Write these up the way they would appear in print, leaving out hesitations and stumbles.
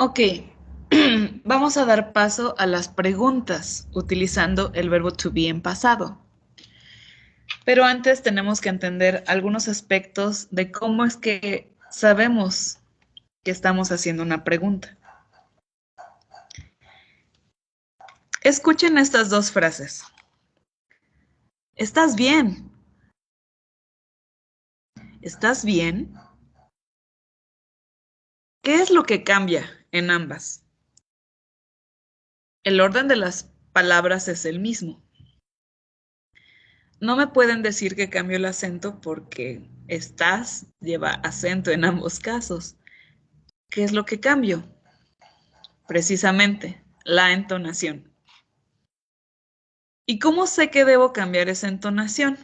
Ok, vamos a dar paso a las preguntas utilizando el verbo to be en pasado. Pero antes tenemos que entender algunos aspectos de cómo es que sabemos que estamos haciendo una pregunta. Escuchen estas dos frases. ¿Estás bien? ¿Estás bien? ¿Qué es lo que cambia en ambas? El orden de las palabras es el mismo. No me pueden decir que cambio el acento porque estás lleva acento en ambos casos. ¿Qué es lo que cambio? Precisamente, la entonación. ¿Y cómo sé que debo cambiar esa entonación?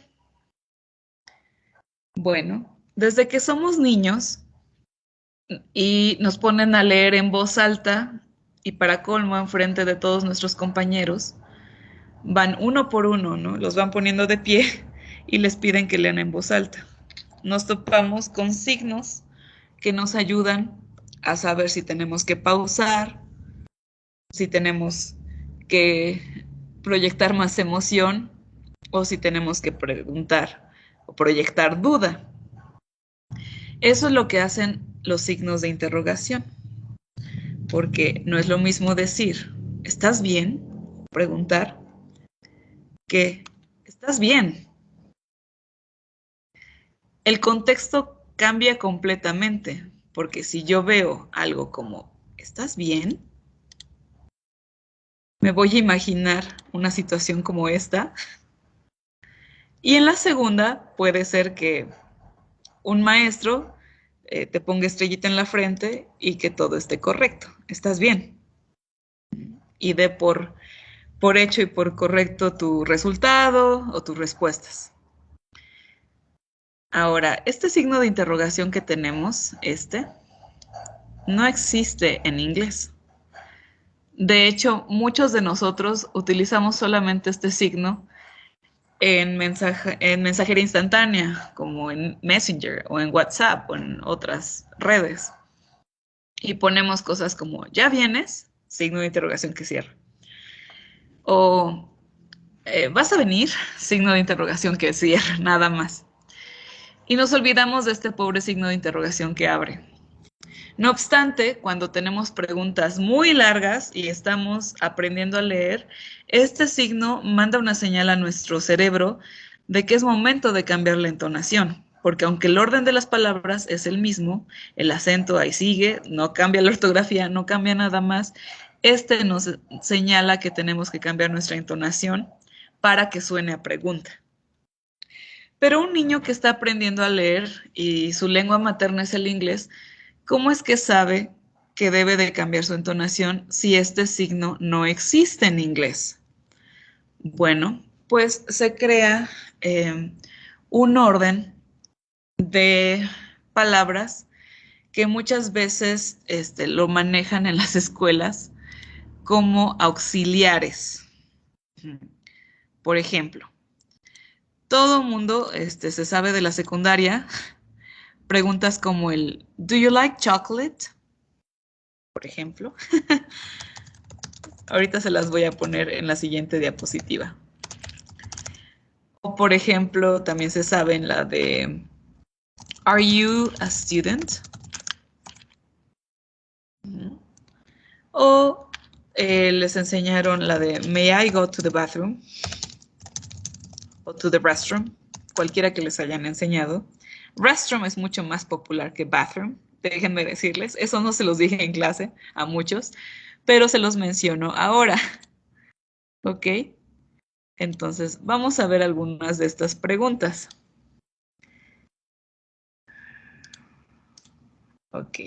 Bueno, desde que somos niños y nos ponen a leer en voz alta y para colmo enfrente de todos nuestros compañeros, van uno por uno, ¿no? Los van poniendo de pie y les piden que lean en voz alta. Nos topamos con signos que nos ayudan a saber si tenemos que pausar, si tenemos que proyectar más emoción o si tenemos que preguntar o proyectar duda. Eso es lo que hacen los signos de interrogación, porque no es lo mismo decir, ¿estás bien? Preguntar que, ¿estás bien? El contexto cambia completamente, porque si yo veo algo como, ¿estás bien? Me voy a imaginar una situación como esta. Y en la segunda puede ser que un maestro te ponga estrellita en la frente y que todo esté correcto. ¿Estás bien? Y dé por hecho y por correcto tu resultado o tus respuestas. Ahora, este signo de interrogación que tenemos, no existe en inglés. De hecho, muchos de nosotros utilizamos solamente este signo en mensajería instantánea, como en Messenger o en WhatsApp o en otras redes. Y ponemos cosas como, ¿ya vienes? Signo de interrogación que cierra. O, ¿vas a venir? Signo de interrogación que cierra, nada más. Y nos olvidamos de este pobre signo de interrogación que abre. No obstante, cuando tenemos preguntas muy largas y estamos aprendiendo a leer, este signo manda una señal a nuestro cerebro de que es momento de cambiar la entonación, porque aunque el orden de las palabras es el mismo, el acento ahí sigue, no cambia la ortografía, no cambia nada más, este nos señala que tenemos que cambiar nuestra entonación para que suene a pregunta. Pero un niño que está aprendiendo a leer y su lengua materna es el inglés, ¿cómo es que sabe que debe de cambiar su entonación si este signo no existe en inglés? Bueno, pues se crea un orden de palabras que muchas veces lo manejan en las escuelas como auxiliares. Por ejemplo, todo mundo se sabe de la secundaria preguntas como el ¿Do you like chocolate? Por ejemplo. Ahorita se las voy a poner en la siguiente diapositiva. O por ejemplo, también se sabe en la de Are you a student? O les enseñaron la de May I go to the bathroom? O to the restroom, cualquiera que les hayan enseñado. Restroom es mucho más popular que bathroom, déjenme decirles. Eso no se los dije en clase a muchos, pero se los menciono ahora. ¿Ok? Entonces, vamos a ver algunas de estas preguntas. Ok.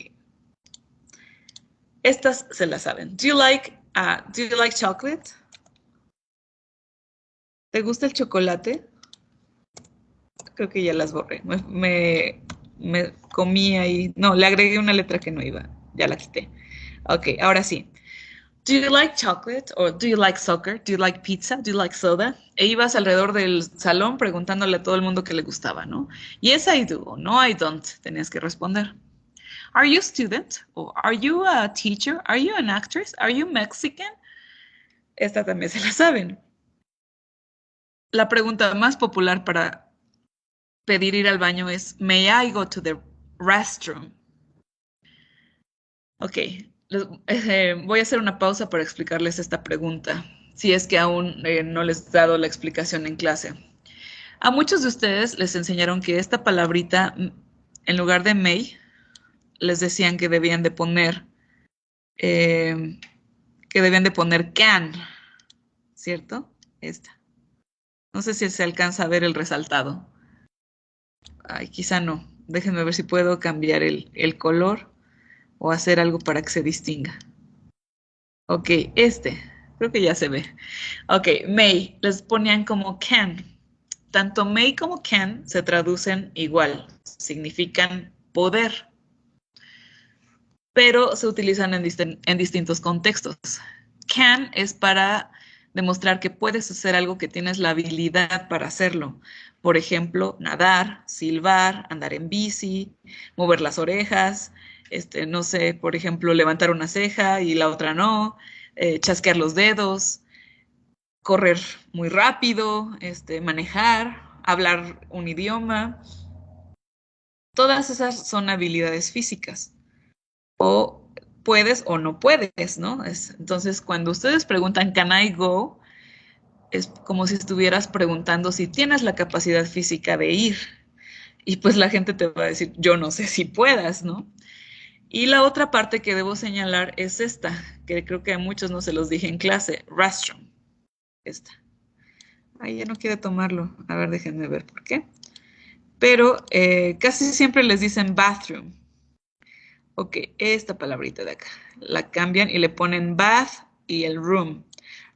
Estas se las saben. Do you like chocolate? ¿Te gusta el chocolate? Creo que ya las borré. Me comí ahí. No, le agregué una letra que no iba. Ya la quité. Ok, ahora sí. Do you like chocolate? Or do you like soccer? Do you like pizza? Do you like soda? E ibas alrededor del salón preguntándole a todo el mundo que le gustaba, ¿no? Yes, I do. No, I don't. Tenías que responder. Are you a student? O are you a teacher? Are you an actress? Are you Mexican? Esta también se la saben. La pregunta más popular para pedir ir al baño es, may I go to the restroom? Ok, voy a hacer una pausa para explicarles esta pregunta, si es que aún no les he dado la explicación en clase. A muchos de ustedes les enseñaron que esta palabrita, en lugar de may, les decían que debían de poner can, ¿cierto? Esta. No sé si se alcanza a ver el resaltado. Ay, quizá no. Déjenme ver si puedo cambiar el color o hacer algo para que se distinga. Ok, creo que ya se ve. Ok, may, les ponían como can. Tanto may como can se traducen igual, significan poder, pero se utilizan en distintos contextos. Can es para demostrar que puedes hacer algo, que tienes la habilidad para hacerlo. Por ejemplo, nadar, silbar, andar en bici, mover las orejas, no sé, por ejemplo, levantar una ceja y la otra no, chasquear los dedos, correr muy rápido, manejar, hablar un idioma. Todas esas son habilidades físicas. O puedes o no puedes, ¿no? Entonces, cuando ustedes preguntan, ¿can I go? Es como si estuvieras preguntando si tienes la capacidad física de ir. Y pues la gente te va a decir, yo no sé si puedas, ¿no? Y la otra parte que debo señalar es esta, que creo que a muchos no se los dije en clase, restroom. Esta. Ay, ya no quiere tomarlo. A ver, déjenme ver por qué. Pero casi siempre les dicen bathroom. Ok, esta palabrita de acá. La cambian y le ponen bath y el room.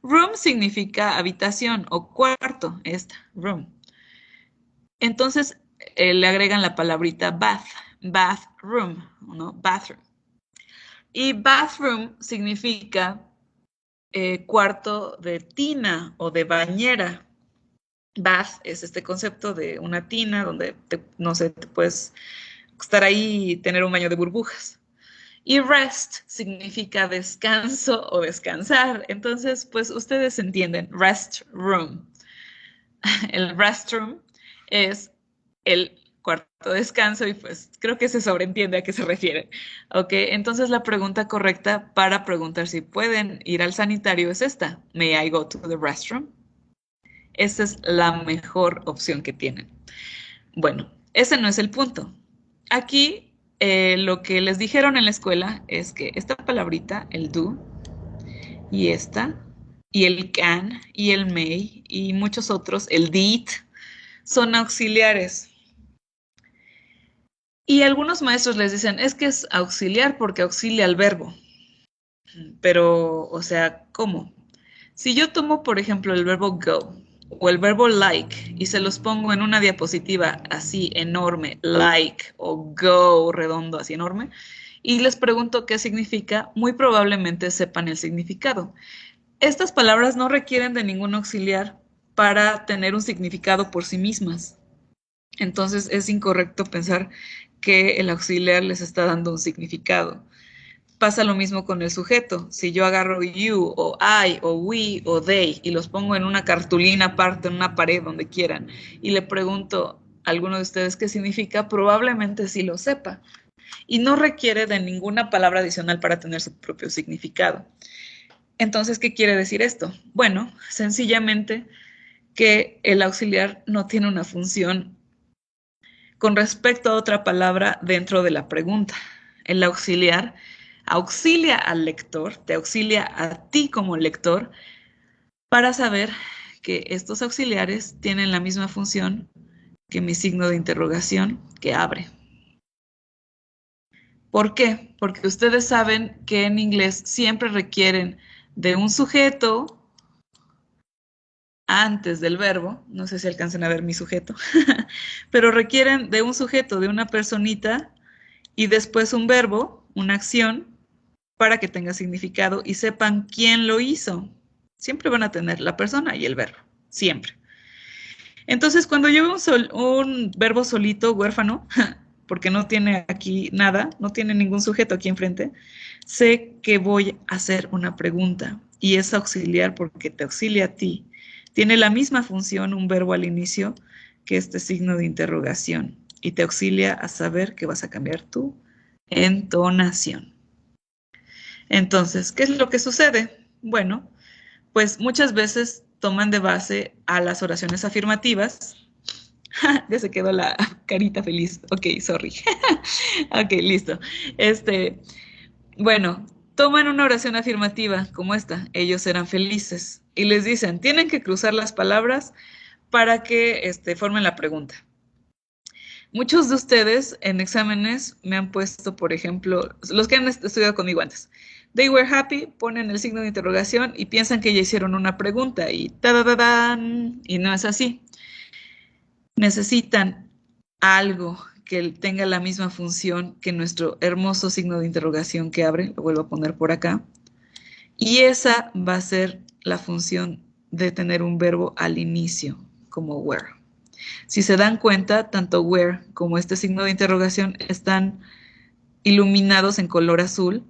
Room significa habitación o cuarto, room. Entonces le agregan la palabrita bathroom, ¿no? Bathroom. Y bathroom significa cuarto de tina o de bañera. Bath es este concepto de una tina donde, no sé, te puedes estar ahí y tener un baño de burbujas. Y rest significa descanso o descansar. Entonces, pues ustedes entienden, restroom. El restroom es el cuarto de descanso y pues creo que se sobreentiende a qué se refiere. Ok, entonces la pregunta correcta para preguntar si pueden ir al sanitario es esta. May I go to the restroom? Esa es la mejor opción que tienen. Bueno, ese no es el punto. Aquí lo que les dijeron en la escuela es que esta palabrita, el do, y esta, y el can, y el may, y muchos otros, el did, son auxiliares. Y algunos maestros les dicen, es que es auxiliar porque auxilia al verbo. Pero, o sea, ¿cómo? Si yo tomo, por ejemplo, el verbo go o el verbo like y se los pongo en una diapositiva así enorme, like o go redondo así enorme, y les pregunto qué significa, muy probablemente sepan el significado. Estas palabras no requieren de ningún auxiliar para tener un significado por sí mismas. Entonces es incorrecto pensar que el auxiliar les está dando un significado. Pasa lo mismo con el sujeto. Si yo agarro you o I o we o they y los pongo en una cartulina aparte, en una pared, donde quieran, y le pregunto a alguno de ustedes qué significa, probablemente sí lo sepa. Y no requiere de ninguna palabra adicional para tener su propio significado. Entonces, ¿qué quiere decir esto? Bueno, sencillamente que el auxiliar no tiene una función con respecto a otra palabra dentro de la pregunta. El auxiliar auxilia al lector, te auxilia a ti como lector para saber que estos auxiliares tienen la misma función que mi signo de interrogación que abre. ¿Por qué? Porque ustedes saben que en inglés siempre requieren de un sujeto antes del verbo, no sé si alcanzan a ver mi sujeto, pero requieren de un sujeto, de una personita, y después un verbo, una acción, para que tenga significado y sepan quién lo hizo. Siempre van a tener la persona y el verbo, siempre. Entonces, cuando yo veo un verbo solito, huérfano, porque no tiene aquí nada, no tiene ningún sujeto aquí enfrente, sé que voy a hacer una pregunta y es auxiliar porque te auxilia a ti. Tiene la misma función un verbo al inicio que este signo de interrogación y te auxilia a saber que vas a cambiar tu entonación. Entonces, ¿qué es lo que sucede? Bueno, pues muchas veces toman de base a las oraciones afirmativas. Ya se quedó la carita feliz. Ok, sorry. Ok, listo. Bueno, toman una oración afirmativa como esta. Ellos eran felices. Y les dicen, tienen que cruzar las palabras para que formen la pregunta. Muchos de ustedes en exámenes me han puesto, por ejemplo, los que han estudiado conmigo antes, they were happy, ponen el signo de interrogación y piensan que ya hicieron una pregunta y ¡tadadadán! Y no es así. Necesitan algo que tenga la misma función que nuestro hermoso signo de interrogación que abre, lo vuelvo a poner por acá, y esa va a ser la función de tener un verbo al inicio, como were. Si se dan cuenta, tanto where como este signo de interrogación están iluminados en color azul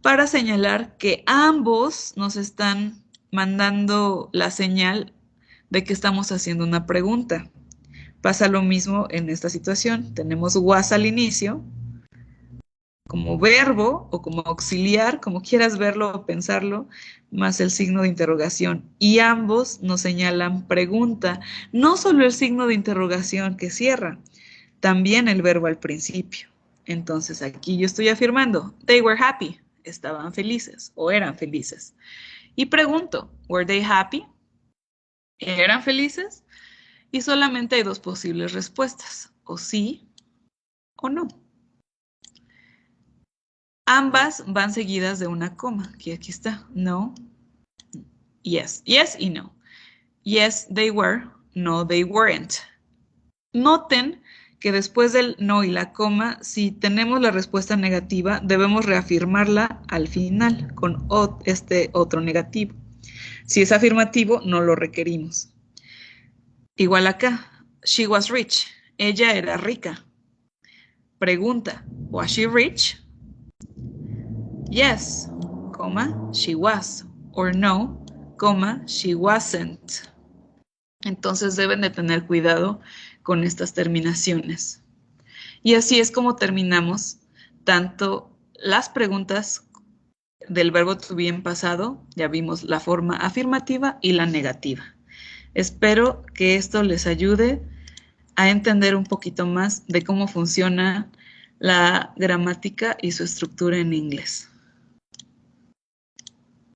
para señalar que ambos nos están mandando la señal de que estamos haciendo una pregunta. Pasa lo mismo en esta situación. Tenemos was al inicio como verbo o como auxiliar, como quieras verlo o pensarlo, más el signo de interrogación. Y ambos nos señalan pregunta, no solo el signo de interrogación que cierra, también el verbo al principio. Entonces aquí yo estoy afirmando, they were happy, estaban felices o eran felices. Y pregunto, were they happy? ¿Eran felices? Y solamente hay dos posibles respuestas, o sí o no. Ambas van seguidas de una coma, que aquí está, no, yes, yes y no. Yes, they were, no, they weren't. Noten que después del no y la coma, si tenemos la respuesta negativa, debemos reafirmarla al final con este otro negativo. Si es afirmativo, no lo requerimos. Igual acá, she was rich, ella era rica. Pregunta, was she rich? Yes, she was. Or no, she wasn't. Entonces deben de tener cuidado con estas terminaciones. Y así es como terminamos tanto las preguntas del verbo to be en pasado, ya vimos la forma afirmativa y la negativa. Espero que esto les ayude a entender un poquito más de cómo funciona la gramática y su estructura en inglés.